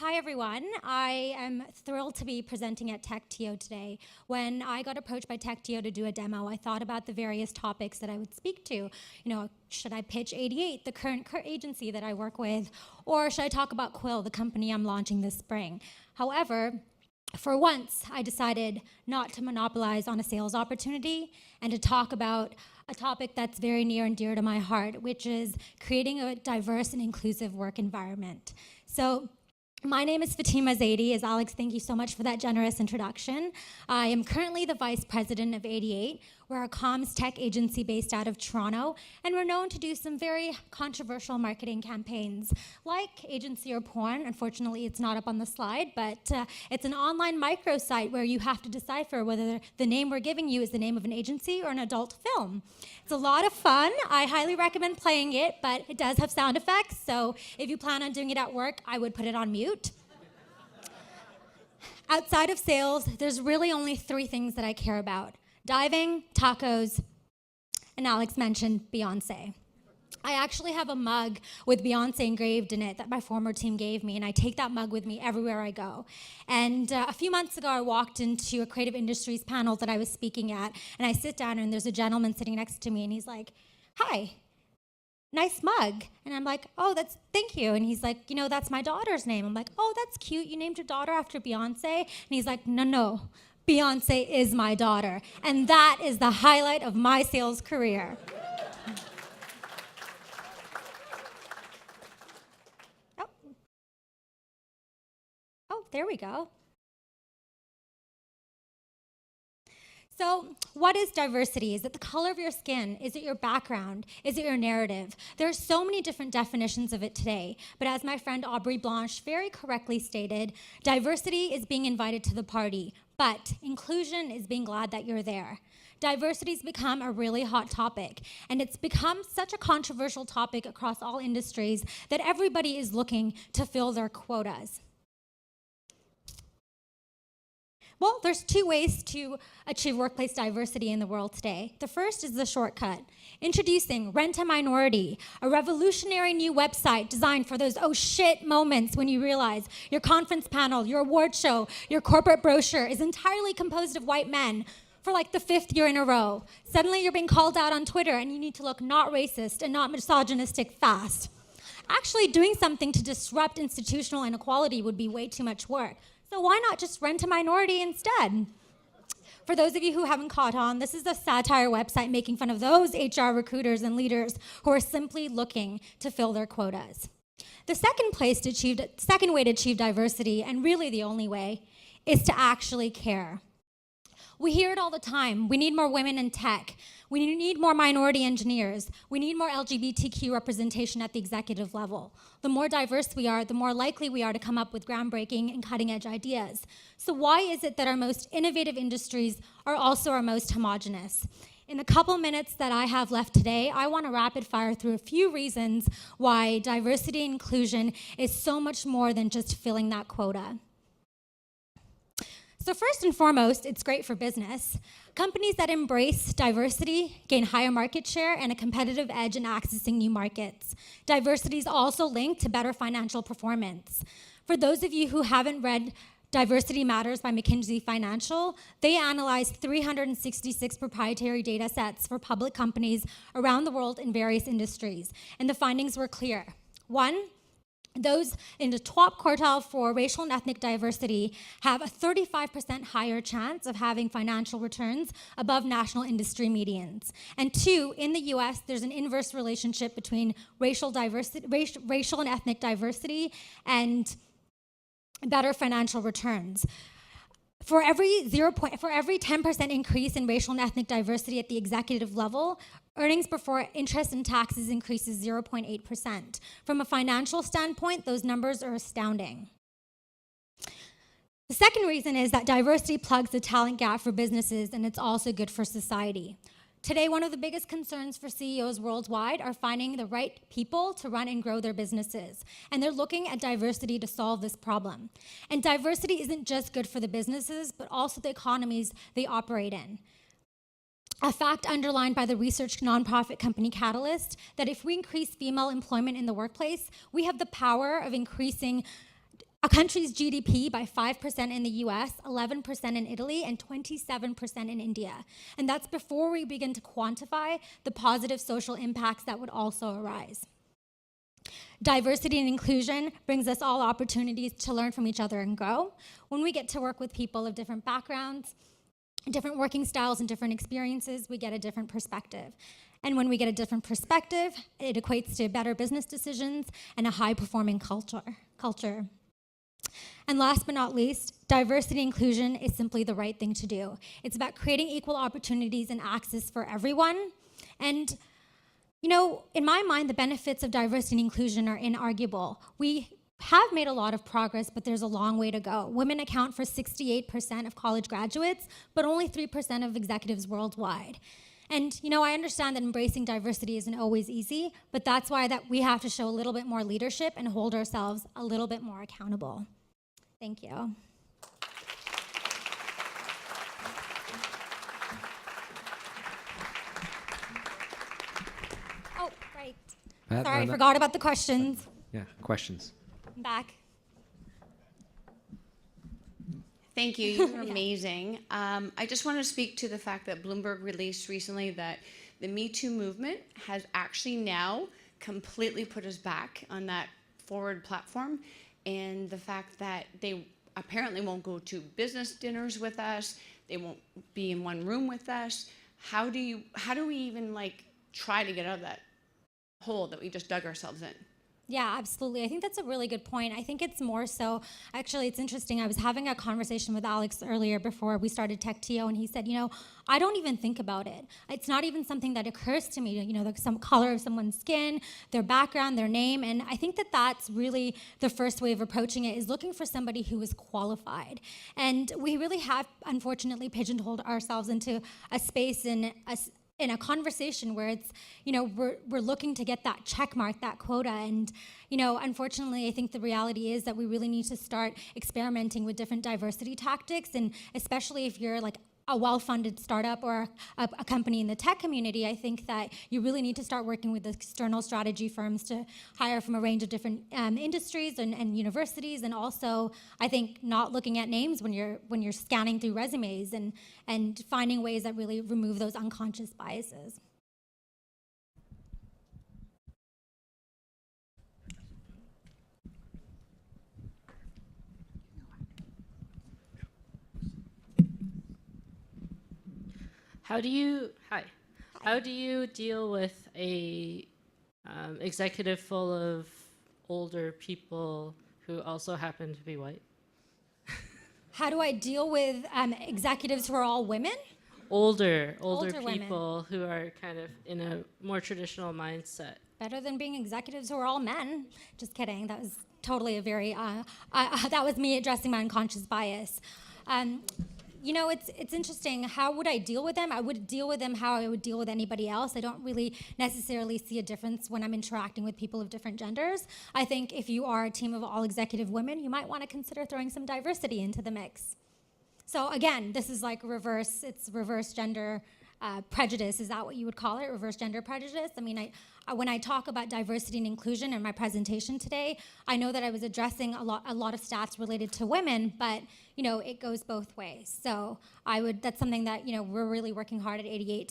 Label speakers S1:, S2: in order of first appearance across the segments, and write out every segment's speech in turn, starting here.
S1: Hi everyone. I am thrilled to be presenting at TechTO today. When I got approached by TechTO to do a demo, I thought about the various topics that I would speak to. You know, should I pitch 88, the current agency that I work with, or should I talk about Quill, the company I'm launching this spring? However, for once, I decided not to monopolize on a sales opportunity and to talk about a topic that's very near and dear to my heart, which is creating a diverse and inclusive work environment. So, my name is Fatima Zaidi. As Alex, thank you so much for that generous introduction. I am currently the vice president of 88. We're a comms tech agency based out of Toronto, and we're known to do some very controversial marketing campaigns, like Agency or Porn. Unfortunately, it's not up on the slide, but it's an online microsite where you have to decipher whether the name we're giving you is the name of an agency or an adult film. It's a lot of fun. I highly recommend playing it, but it does have sound effects, so if you plan on doing it at work, I would put it on mute. Outside of sales, there's really only three things that I care about: diving, tacos, and Alex mentioned Beyonce. I actually have a mug with Beyonce engraved in it that my former team gave me, and I take that mug with me everywhere I go. And a few months ago, I walked into a creative industries panel that I was speaking at, and I sit down, and there's a gentleman sitting next to me, and he's like, "Hi, nice mug." And I'm like, "Oh, thank you." And he's like, "You know, that's my daughter's name." I'm like, "Oh, that's cute. You named your daughter after Beyonce?" And he's like, No, Beyonce is my daughter. And that is the highlight of my sales career. Oh, there we go. So, what is diversity? Is it the color of your skin? Is it your background? Is it your narrative? There are so many different definitions of it today, but as my friend Aubrey Blanche very correctly stated, diversity is being invited to the party, but inclusion is being glad that you're there. Diversity's become a really hot topic, and it's become such a controversial topic across all industries that everybody is looking to fill their quotas. Well, there's two ways to achieve workplace diversity in the world today. The first is the shortcut. Introducing Rent a Minority, a revolutionary new website designed for those oh shit moments when you realize your conference panel, your award show, your corporate brochure is entirely composed of white men for like the 5th year in a row. Suddenly you're being called out on Twitter and you need to look not racist and not misogynistic fast. Actually, doing something to disrupt institutional inequality would be way too much work. So why not just rent a minority instead? For those of you who haven't caught on, this is a satire website making fun of those HR recruiters and leaders who are simply looking to fill their quotas. The second way to achieve diversity, and really the only way, is to actually care. We hear it all the time. We need more women in tech. We need more minority engineers. We need more LGBTQ representation at the executive level. The more diverse we are, the more likely we are to come up with groundbreaking and cutting-edge ideas. So why is it that our most innovative industries are also our most homogenous? In the couple minutes that I have left today, I want to rapid fire through a few reasons why diversity and inclusion is so much more than just filling that quota. So first and foremost, it's great for business. Companies that embrace diversity gain higher market share and a competitive edge in accessing new markets. Diversity is also linked to better financial performance. For those of you who haven't read Diversity Matters by McKinsey Financial, they analyzed 366 proprietary data sets for public companies around the world in various industries, and the findings were clear. One, those in the top quartile for racial and ethnic diversity have a 35% higher chance of having financial returns above national industry medians. And two, in the US, there's an inverse relationship between racial and ethnic diversity and better financial returns. For every 10% increase in racial and ethnic diversity at the executive level, earnings before interest and taxes increases 0.8%. From a financial standpoint, those numbers are astounding. The second reason is that diversity plugs the talent gap for businesses, and it's also good for society. Today, one of the biggest concerns for CEOs worldwide are finding the right people to run and grow their businesses. And they're looking at diversity to solve this problem. And diversity isn't just good for the businesses, but also the economies they operate in. A fact underlined by the research nonprofit company Catalyst, that if we increase female employment in the workplace, we have the power of increasing a country's GDP by 5% in the US, 11% in Italy, and 27% in India. And that's before we begin to quantify the positive social impacts that would also arise. Diversity and inclusion brings us all opportunities to learn from each other and grow. When we get to work with people of different backgrounds, different working styles, and different experiences, we get a different perspective. And when we get a different perspective, it equates to better business decisions and a high-performing culture. And last but not least, diversity and inclusion is simply the right thing to do. It's about creating equal opportunities and access for everyone. And you know, in my mind, the benefits of diversity and inclusion are inarguable. We have made a lot of progress, but there's a long way to go. Women account for 68% of college graduates, but only 3% of executives worldwide. And you know, I understand that embracing diversity isn't always easy, but that's why we have to show a little bit more leadership and hold ourselves a little bit more accountable. Thank you. Oh, right. Sorry, forgot about the questions.
S2: Yeah, questions.
S1: I'm back.
S3: Thank you. You were amazing. I just want to speak to the fact that Bloomberg released recently that the Me2 movement has actually now completely put us back on that forward platform, and the fact that they apparently won't go to business dinners with us, they won't be in one room with us. How do we even like try to get out of that hole that we just dug ourselves in?
S1: Yeah, absolutely. I think that's a really good point. I think it's more so, actually, it's interesting. I was having a conversation with Alex earlier before we started TechTO, and he said, you know, I don't even think about it. It's not even something that occurs to me, you know, some color of someone's skin, their background, their name. And I think that that's really the first way of approaching it, is looking for somebody who is qualified. And we really have, unfortunately, pigeonholed ourselves into a space in a conversation where it's, you know, we're looking to get that check mark, that quota. And, you know, unfortunately, I think the reality is that we really need to start experimenting with different diversity tactics. And especially if you're like a well-funded startup or a company in the tech community, I think that you really need to start working with external strategy firms to hire from a range of different industries and universities, and also I think not looking at names when you're scanning through resumes, and finding ways that really remove those unconscious biases.
S4: How do you deal with a executive full of older people who also happen to be white?
S1: How do I deal with executives who are all women?
S4: Older
S1: women.
S4: people who are kind of in a more traditional mindset.
S1: Better than being executives who are all men. Just kidding. That was totally a very, that was me addressing my unconscious bias. You know, it's interesting. How would I deal with them? I would deal with them how I would deal with anybody else. I don't really necessarily see a difference when I'm interacting with people of different genders. I think if you are a team of all executive women, you might want to consider throwing some diversity into the mix. So again, this is like reverse gender prejudice. Is that what you would call it? Reverse gender prejudice? I mean, when I talk about diversity and inclusion in my presentation today, I know that I was addressing a lot of stats related to women, but you know, it goes both ways. So that's something that, you know, we're really working hard at 88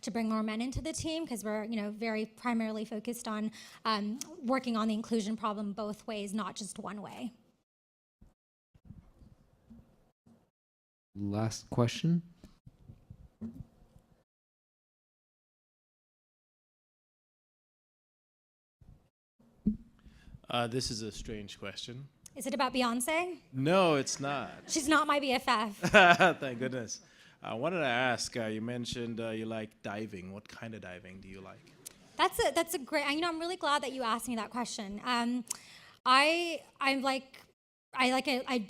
S1: to bring more men into the team, because we're, you know, very primarily focused on working on the inclusion problem both ways, not just one way.
S2: Last question.
S5: This is a strange question.
S1: Is it about Beyonce?
S5: No, it's not.
S1: She's not my BFF.
S5: Thank goodness. I wanted to ask, you mentioned you like diving. What kind of diving do you like?
S1: That's a great, you know, I'm really glad that you asked me that question. I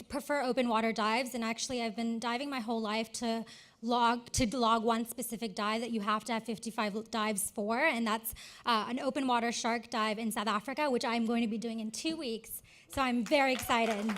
S1: prefer open water dives, and actually I've been diving my whole life to log one specific dive that you have to have 55 dives for, and that's an open water shark dive in South Africa, which I'm going to be doing in 2 weeks. So I'm very excited.